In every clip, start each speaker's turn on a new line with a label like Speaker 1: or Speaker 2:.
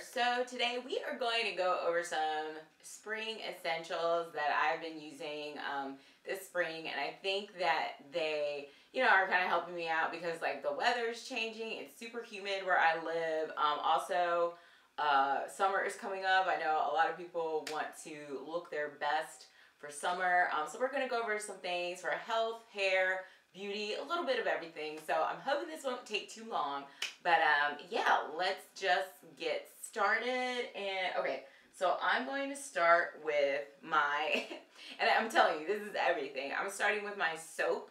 Speaker 1: So today we are going to go over some spring essentials that I've been using this spring, and I think that they, are kind of helping me out because like the weather's changing. It's super humid where I live. Also, summer is coming up. I know a lot of people want to look their best for summer. So we're going to go over some things for health, hair, beauty, a little bit of everything. So I'm hoping this won't take too long, but yeah, let's just get started. And okay, so I'm going to start with my and I'm telling you, this is everything. I'm starting with my soap.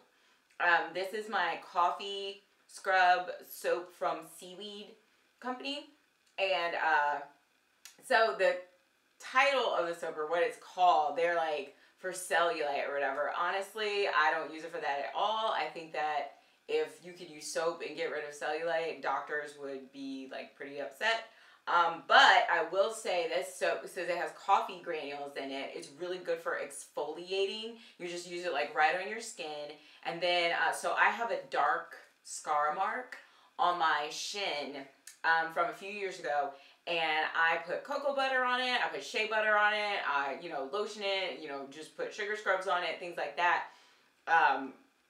Speaker 1: This is my coffee scrub soap from Seaweed company, and so the title of the soap, or what it's called, they're like for cellulite or whatever. Honestly, I don't use it for that at all. I think that if you could use soap and get rid of cellulite, doctors would be like pretty upset. But I will say this soap says it has coffee granules in it. It's really good for exfoliating. You just use it like right on your skin. And then, so I have a dark scar mark on my shin from a few years ago. And I put cocoa butter on it, I put shea butter on it, I, lotion it, just put sugar scrubs on it, things like that,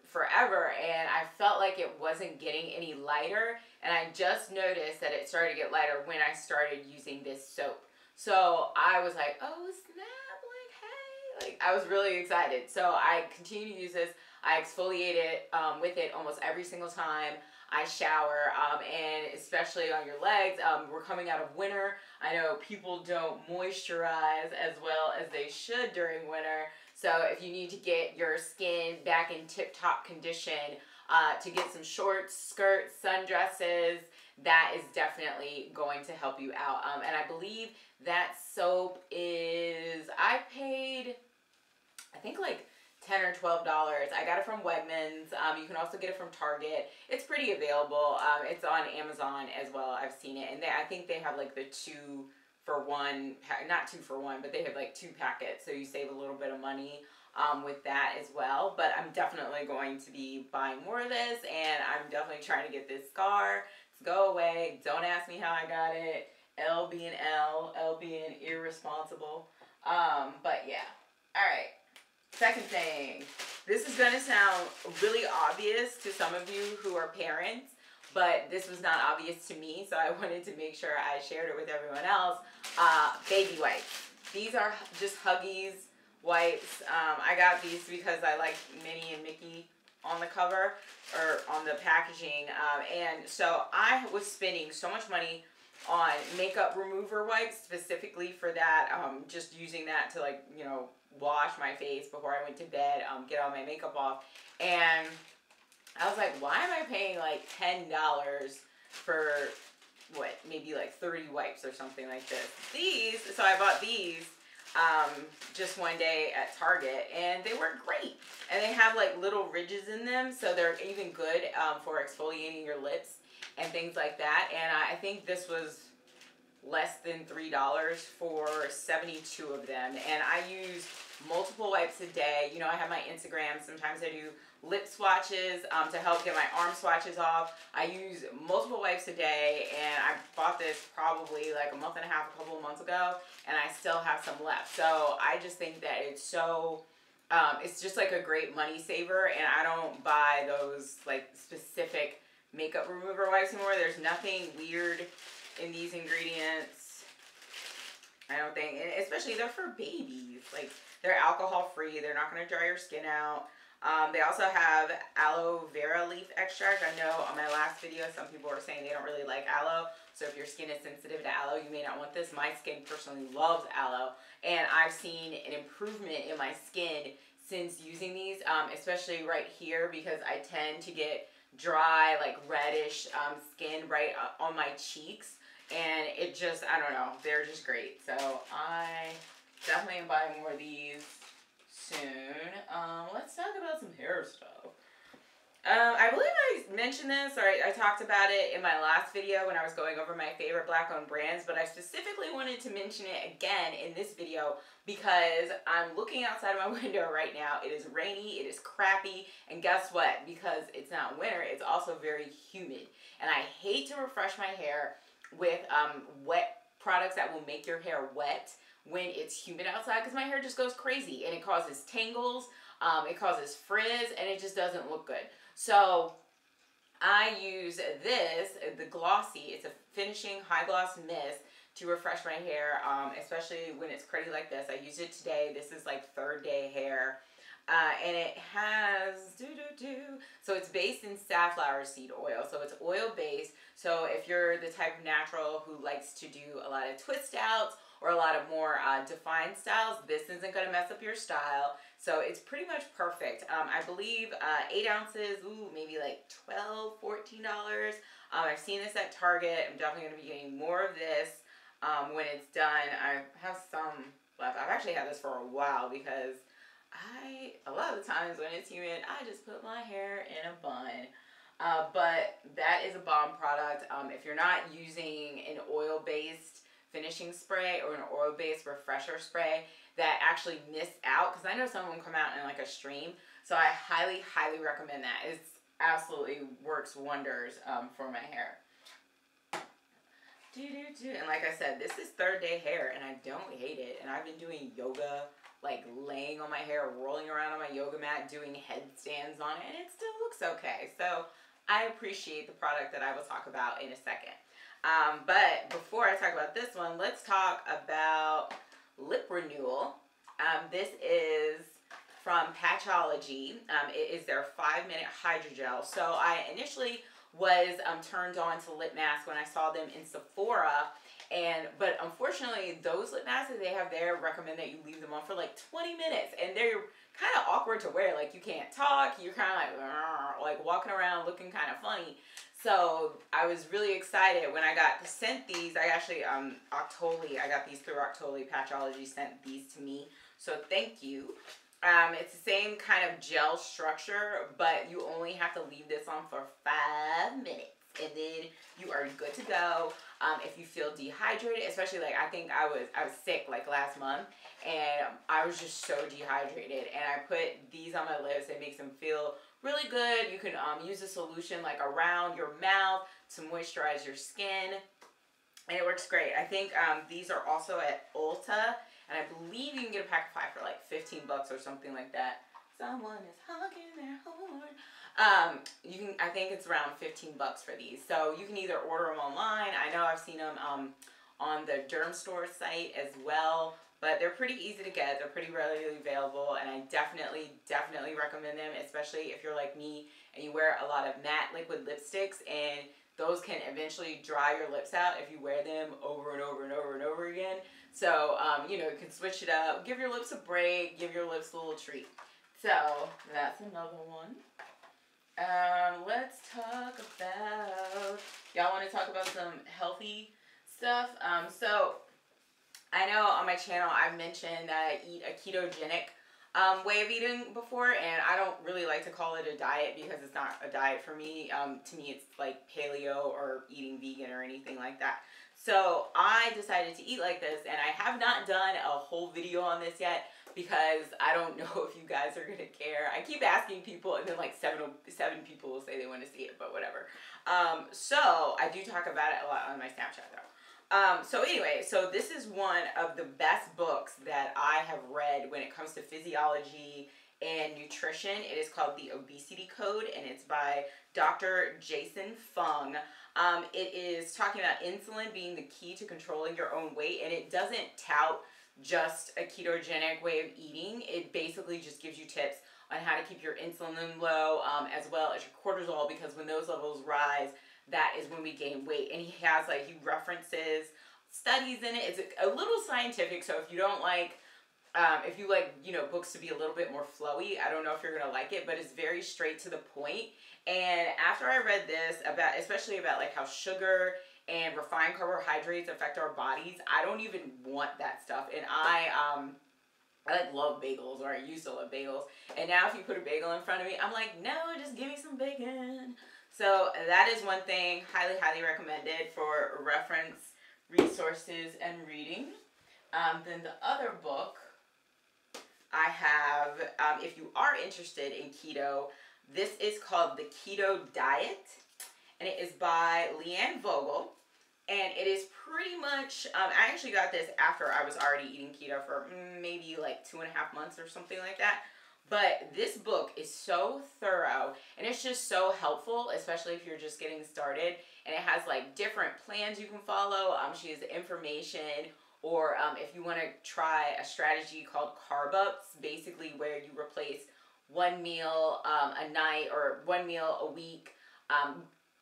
Speaker 1: forever. And I felt like it wasn't getting any lighter. And I just noticed that it started to get lighter when I started using this soap. So I was like, oh snap, like, hey, like I was really excited. So I continue to use this. I exfoliate it with it almost every single time I shower, and especially on your legs. We're coming out of winter. I know people don't moisturize as well as they should during winter. So if you need to get your skin back in tip-top condition, to get some shorts, skirts, sundresses, that is definitely going to help you out. And I believe that soap is, I paid, I think like $10 or $12. I got it from Wegmans. You can also get it from Target. It's pretty available. It's on Amazon as well. I've seen it. And I think they have like the 2-for-1, not 2-for-1, but they have like 2 packets. So you save a little bit of money with that as well. But I'm definitely going to be buying more of this. And I'm definitely trying to get this scar to go away. Don't ask me how I got it. L being L being irresponsible. But yeah. All right. Second thing, this is going to sound really obvious to some of you who are parents, but this was not obvious to me, so I wanted to make sure I shared it with everyone else. Baby wipes. These are just Huggies wipes. I got these because I like Minnie and Mickey on the cover, or on the packaging, and so I was spending so much money on makeup remover wipes specifically for that, just using that to like, wash my face before I went to bed, get all my makeup off. And I was like, why am I paying like $10 for what, maybe like 30 wipes or something like this? So I bought these just one day at Target, and they were great. And they have like little ridges in them, so they're even good for exfoliating your lips and things like that. And I think this was less than $3 for 72 of them. And I use multiple wipes a day. I have my Instagram. Sometimes I do lip swatches to help get my arm swatches off. I use multiple wipes a day, and I bought this probably like a month and a half, a couple of months ago, and I still have some left. So I just think that it's so, it's just like a great money saver, and I don't buy those like specific makeup remover wipes anymore. There's nothing weird in these ingredients, I don't think, and especially they're for babies. Like, they're alcohol free, they're not going to dry your skin out. They also have aloe vera leaf extract. I know on my last video some people were saying they don't really like aloe, so if your skin is sensitive to aloe, you may not want this. My skin personally loves aloe, and I've seen an improvement in my skin since using these, especially right here, because I tend to get dry, like reddish skin right on my cheeks. And it just, I don't know, they're just great. So I definitely am buying more of these soon. Let's talk about some hair stuff. I believe I mentioned this, or I talked about it in my last video when I was going over my favorite black-owned brands, but I specifically wanted to mention it again in this video because I'm looking outside of my window right now. It is rainy, it is crappy, and guess what? Because it's not winter, it's also very humid. And I hate to refresh my hair with wet products that will make your hair wet when it's humid outside, because my hair just goes crazy and it causes tangles, it causes frizz, and it just doesn't look good. So I use this, the Glossy. It's a finishing high gloss mist to refresh my hair, especially when it's cruddy like this. I used it today. This is like 3rd day hair. And it has, so it's based in safflower seed oil. So it's oil based. So if you're the type of natural who likes to do a lot of twist outs or a lot of more defined styles, this isn't going to mess up your style. So it's pretty much perfect. I believe 8 ounces, maybe like $12, $14. I've seen this at Target. I'm definitely going to be getting more of this when it's done. I have some left. I've actually had this for a while because a lot of the times when it's humid, I just put my hair in a bun. But that is a bomb product. If you're not using an oil-based finishing spray or an oil-based refresher spray that actually mist out, because I know some of them come out in like a stream, so I highly, highly recommend that. It absolutely works wonders for my hair. And like I said, this is 3rd day hair, and I don't hate it. And I've been doing yoga, like laying on my hair, rolling around on my yoga mat, doing headstands on it, and it still looks okay. So I appreciate the product that I will talk about in a second. But before I talk about this one, let's talk about Lip Renewal. This is from Patchology. It is their 5-minute hydrogel. So I initially was turned on to lip masks when I saw them in Sephora, but unfortunately those lip masks that they have there recommend that you leave them on for like 20 minutes, and they're kind of awkward to wear. Like, you can't talk, you're kind of like walking around looking kind of funny. So I was really excited when I got sent these. I actually Octoly, I got these through Octoly. Patchology sent these to me, so thank you. It's the same kind of gel structure, but you only have to leave this on for 5 minutes, and then you are good to go. If you feel dehydrated, especially like I think I was sick like last month, and I was just so dehydrated, and I put these on my lips. It makes them feel really good. You can use a solution like around your mouth to moisturize your skin, and it works great. I think these are also at Ulta. And I believe you can get a pack of 5 for like 15 bucks or something like that. Someone is honking their horn. I think it's around 15 bucks for these. So you can either order them online. I know I've seen them on the Derm Store site as well. But they're pretty easy to get. They're pretty readily available. And I definitely, definitely recommend them, especially if you're like me and you wear a lot of matte liquid lipsticks. And those can eventually dry your lips out if you wear them over and over and over and over again. So, you know, you can switch it up, give your lips a break, give your lips a little treat. So, that's another one. Let's talk about, y'all want to talk about some healthy stuff? So, I know on my channel I've mentioned that I eat a ketogenic way of eating before, and I don't really like to call it a diet because it's not a diet for me. To me, it's like paleo or eating vegan or anything like that. So I decided to eat like this, and I have not done a whole video on this yet because I don't know if you guys are going to care. I keep asking people, and then like seven people will say they want to see it, but whatever. So I do talk about it a lot on my Snapchat though. So anyway, so this is one of the best books that I have read when it comes to physiology and nutrition. It is called The Obesity Code, and it's by Dr. Jason Fung. It is talking about insulin being the key to controlling your own weight, and it doesn't tout just a ketogenic way of eating. It basically just gives you tips on how to keep your insulin low, as well as your cortisol, because when those levels rise, that is when we gain weight. And he references studies in it. It's a little scientific, so if you don't like, if you like, you know, books to be a little bit more flowy, I don't know if you're going to like it, but it's very straight to the point. And after I read this, especially about like how sugar and refined carbohydrates affect our bodies, I don't even want that stuff. And I like love bagels, or I used to love bagels. And now if you put a bagel in front of me, I'm like, no, just give me some bacon. So that is one thing, highly, highly recommended for reference, resources, and reading. Then the other book I have, if you are interested in keto, this is called The Keto Diet, and it is by Leanne Vogel, And it is pretty much, I actually got this after I was already eating keto for maybe like 2.5 months or something like that. But this book is so thorough, and it's just so helpful, especially if you're just getting started. And it has like different plans you can follow. She has information, or if you want to try a strategy called carb ups, basically where you replace one meal a night or one meal a week.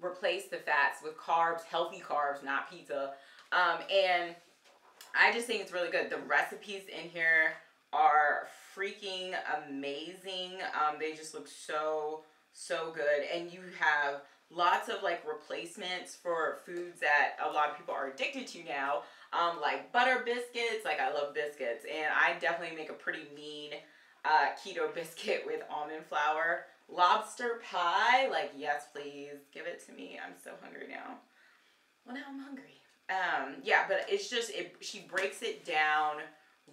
Speaker 1: Replace the fats with carbs, healthy carbs, not pizza. And I just think it's really good. The recipes in here are freaking amazing. They just look so good. And you have lots of like replacements for foods that a lot of people are addicted to now. Like butter biscuits. Like, I love biscuits. And I definitely make a pretty mean keto biscuit with almond flour. Lobster pie, like, yes, please, give it to me. I'm so hungry now. Well, now I'm hungry. Yeah, but it's just, she breaks it down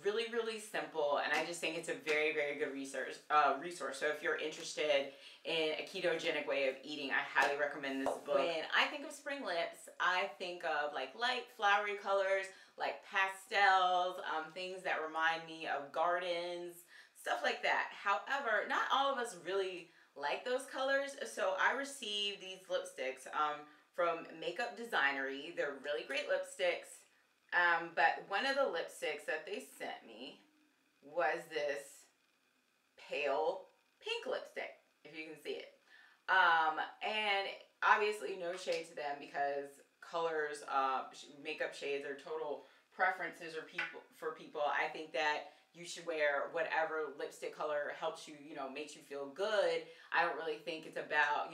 Speaker 1: really, really simple, and I just think it's a very, very good resource. So if you're interested in a ketogenic way of eating, I highly recommend this book. When I think of spring lips, I think of like light, flowery colors, like pastels, things that remind me of gardens, stuff like that. However, not all of us really like those colors, so I received these lipsticks from Makeup Designory. They're really great lipsticks, but one of the lipsticks that they sent me was this pale pink lipstick, if you can see it. And obviously no shade to them, because colors, makeup shades are total preferences or for people. I think that you should wear whatever lipstick color helps you, makes you feel good. I don't really think it's about,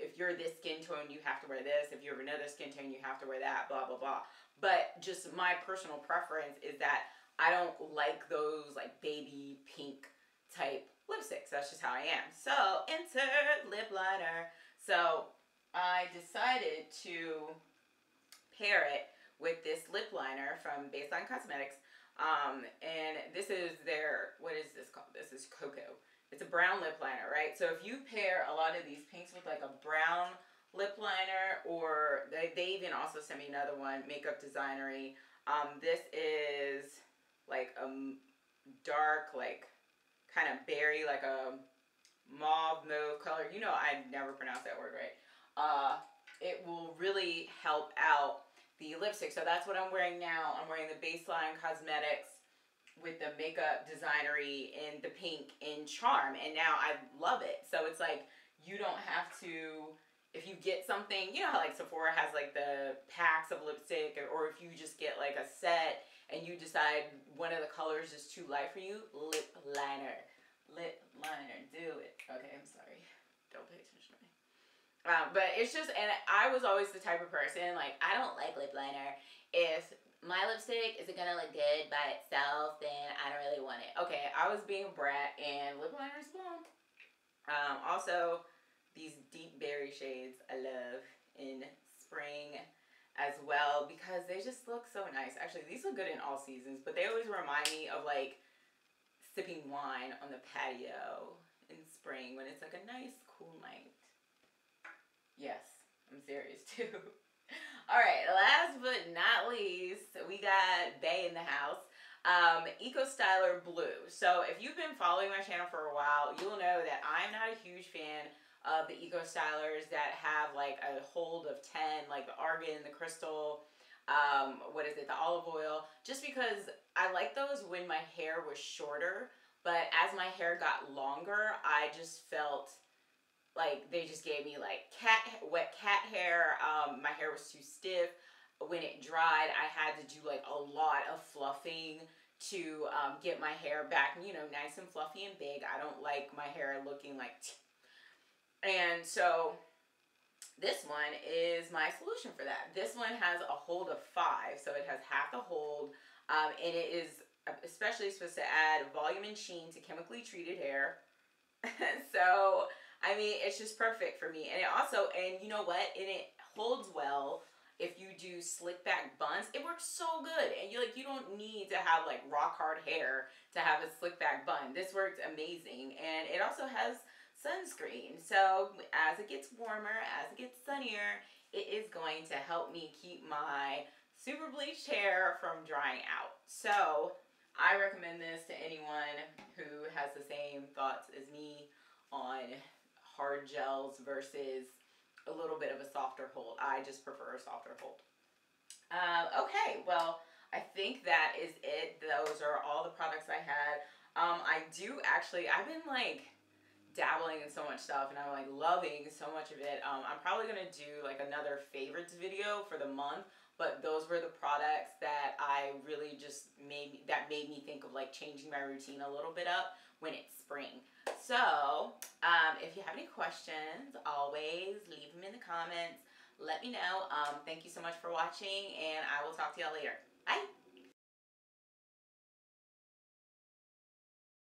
Speaker 1: if you're this skin tone, you have to wear this. If you're another skin tone, you have to wear that, blah, blah, blah. But just my personal preference is that I don't like those like baby pink type lipsticks. That's just how I am. So, enter lip liner. So, I decided to pair it with this lip liner from Baseline Cosmetics. And this is their, what is this called? This is Cocoa. It's a brown lip liner, right? So if you pair a lot of these pinks with like a brown lip liner, or they even also sent me another one, Makeup Designory. This is like a dark, like kind of berry, like a mauve color. I never pronounce that word right. It will really help out the lipstick. So that's what I'm wearing now. I'm wearing the Baseline Cosmetics with the Makeup Designory in the pink in Charm, and now I love it. So it's like, you don't have to, if you get something, how like Sephora has like the packs of lipstick, or if you just get like a set and you decide one of the colors is too light for you, lip liner, do it. Okay, I'm sorry, don't pay attention to me. But it's just, and I was always the type of person, like, I don't like lip liner. If my lipstick isn't gonna look good by itself, then I don't really want it. Okay, I was being a brat, and lip liner is bomb. Also, these deep berry shades I love in spring as well, because they just look so nice. Actually, these look good in all seasons, but they always remind me of, like, sipping wine on the patio in spring when it's like a nice, cool night. Yes, I'm serious too. Alright, last but not least, we got Bae in the house. Eco Styler Blue. So if you've been following my channel for a while, you'll know that I'm not a huge fan of the Eco Stylers that have like a hold of 10, like the argan, the crystal, the olive oil, just because I like those when my hair was shorter, but as my hair got longer, I just felt like they just gave me like wet cat hair. My hair was too stiff. When it dried, I had to do like a lot of fluffing to get my hair back, nice and fluffy and big. I don't like my hair looking like and so this one is my solution for that. This one has a hold of 5, so it has half the hold, and it is especially supposed to add volume and sheen to chemically treated hair. So I mean, it's just perfect for me. And it also, and you know what? And it holds well if you do slick back buns. It works so good. And you don't need to have like rock hard hair to have a slick back bun. This works amazing. And it also has sunscreen. So as it gets warmer, as it gets sunnier, it is going to help me keep my super bleached hair from drying out. So I recommend this to anyone who has the same thoughts as me on hard gels versus a little bit of a softer hold. I just prefer a softer hold. Okay, well, I think that is it. Those are all the products I had. I do actually, I've been like dabbling in so much stuff and I'm like loving so much of it. I'm probably going to do like another favorites video for the month, but those were the products that I really just made me think of like changing my routine a little bit up when it's spring. So, if you have any questions, always leave them in the comments. Let me know. Thank you so much for watching, and I will talk to y'all later. Bye!